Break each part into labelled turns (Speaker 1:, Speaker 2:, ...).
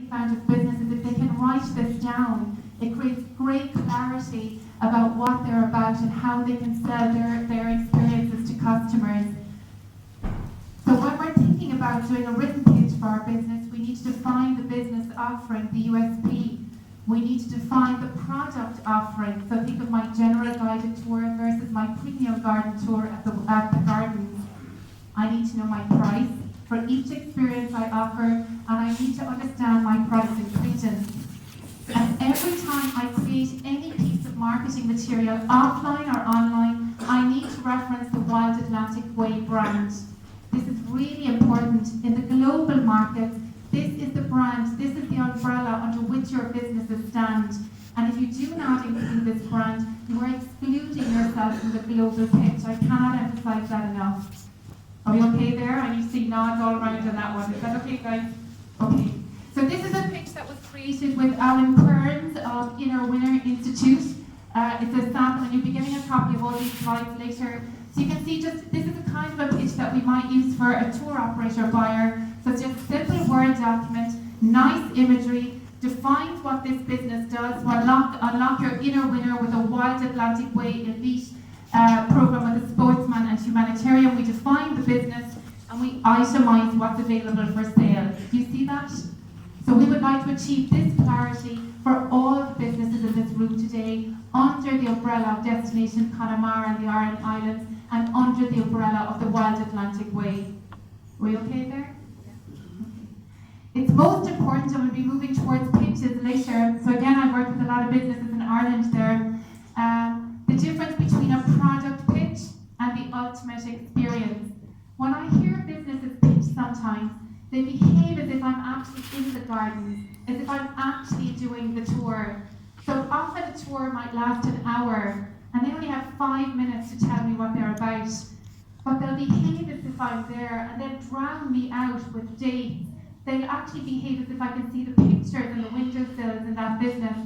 Speaker 1: found with businesses, if they can write this down, it creates great clarity about what they're about and how they can sell their experiences to customers. So when we're thinking about doing a written pitch for our business, we need to define the business offering, the USP. We need to define the product offering. So think of my general guided tour versus my premium garden tour at the gardens. I need to know my price for each experience I offer, and I need to understand my pricing region. And every time I create any piece of marketing material, offline or online, I need to reference the Wild Atlantic Way brand. This is really important. In the global market, this is the brand, this is the umbrella under which your businesses stand. And if you do not include this brand, you are excluding yourself from the global pitch. I cannot emphasize that enough. Are we okay there? I need to see nods all around on that one. Is that okay, guys? Okay. So this is a pitch that was created with Alan Kearns of Inner Winner Institute. It's a sample, and you'll be getting a copy of all these slides later. So you can see just this is the kind of a pitch that we might use for a tour operator buyer. So it's just a simple Word document, nice imagery, defines what this business does. So unlock your inner winner with a Wild Atlantic Way elite program with a sportsman and humanitarian. We define the business and we itemize what's available for sale. Do you see that? So we would like to achieve this clarity for all the businesses in this room today under the umbrella of Destination Connemara and the Aran Islands and under the umbrella of the Wild Atlantic Way. Are we okay there? It's most important, and we'll be moving towards pitches later. So again, I've worked with a lot of businesses in Ireland there. The difference between a product pitch and the ultimate experience. When I hear businesses pitch sometimes, they behave as if I'm actually in the gardens, as if I'm actually doing the tour. So often a tour might last an hour, and they only have 5 minutes to tell me what they're about. But they'll behave as if I'm there, and they'll drown me out with dates. They'll actually behave as if I can see the pictures and the windowsills in that business,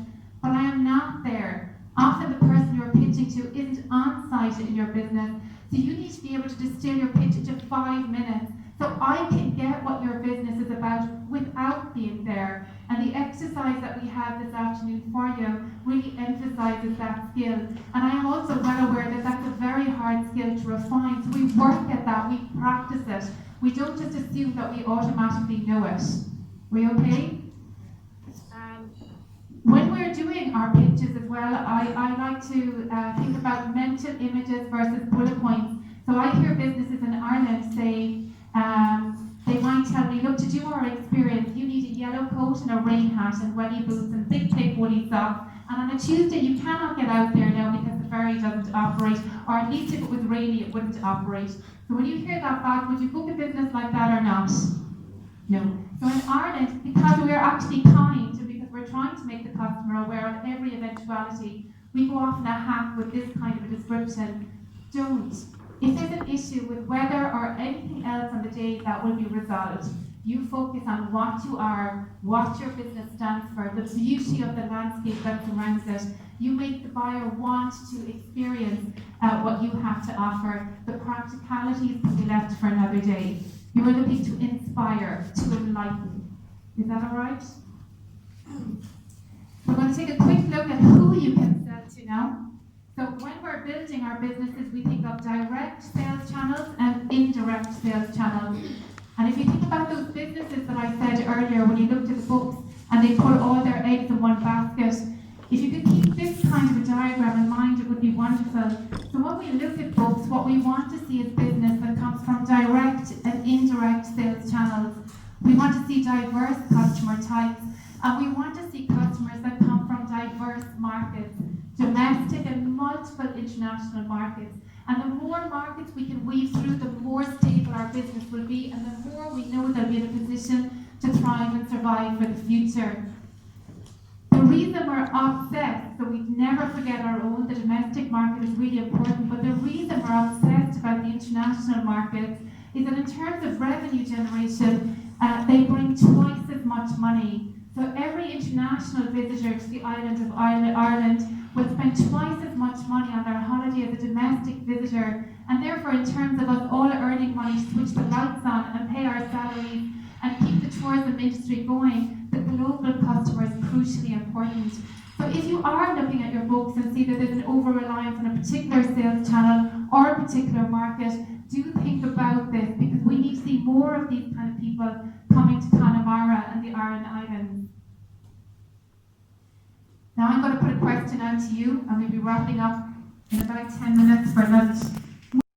Speaker 1: but I am not there. Often the person you're pitching to isn't on site in your business, so you need to be able to distill your pitch into 5 minutes, so I can get what your business is about without being there. And the exercise that we have this afternoon for you really emphasizes that skill. And I am also well aware that that's a very hard skill to refine, so we work at that, we practice it. We don't just assume that we automatically know it. We okay? When we're doing our pitches as well, I like to think about mental images versus bullet points. So I hear businesses in Ireland say, they might tell me, look, to do our experience, you need a yellow coat and a rain hat and welly boots and big thick woolly socks. And on a Tuesday, you cannot get out there now because the ferry doesn't operate, or at least if it was rainy, it wouldn't operate. So when you hear that back, would you book a business like that or not? No. So in Ireland, because we're actually kind, and because we're trying to make the customer aware of every eventuality, we go off in a hack with this kind of a description. Don't. If there's an issue with weather or anything else on the day, that will be resolved. You focus on what you are, what your business stands for, the beauty of the landscape that surrounds it. You make the buyer want to experience what you have to offer. The practicalities can be left for another day. You are looking to inspire, to enlighten. Is that all right? We're going to take a quick look at who you can sell to now. So when we're building our businesses, we think of direct sales channels and indirect sales channels. And if you think about those businesses that I said earlier, when you looked at the books and they put all their eggs in one basket, if you could keep this kind of a diagram in mind, it would be wonderful. So when we look at books, what we want to see is business that comes from direct and indirect sales channels. We want to see diverse customer types, and we want to see customers that come from diverse markets, domestic and multiple international markets. And the more markets we can weave through, the more stable our business will be, and the more we know they'll be in a position to thrive and survive for the future. The reason we're obsessed, so we never forget our own, the domestic market is really important, but the reason we're obsessed about the international markets is that in terms of revenue generation, they bring twice as much money. So every international visitor to the island of Ireland will spend twice as much money on their holiday as a domestic visitor, and therefore in terms of us all earning money to switch the lights on and pay our salaries and keep the tourism industry going, the global crucially important. So if you are looking at your books and see that there's an over-reliance on a particular sales channel or a particular market, do think about this, because we need to see more of these kind of people coming to Connemara and the Aran Islands. Now I'm going to put a question out to you, and we'll be wrapping up in about 10 minutes for lunch.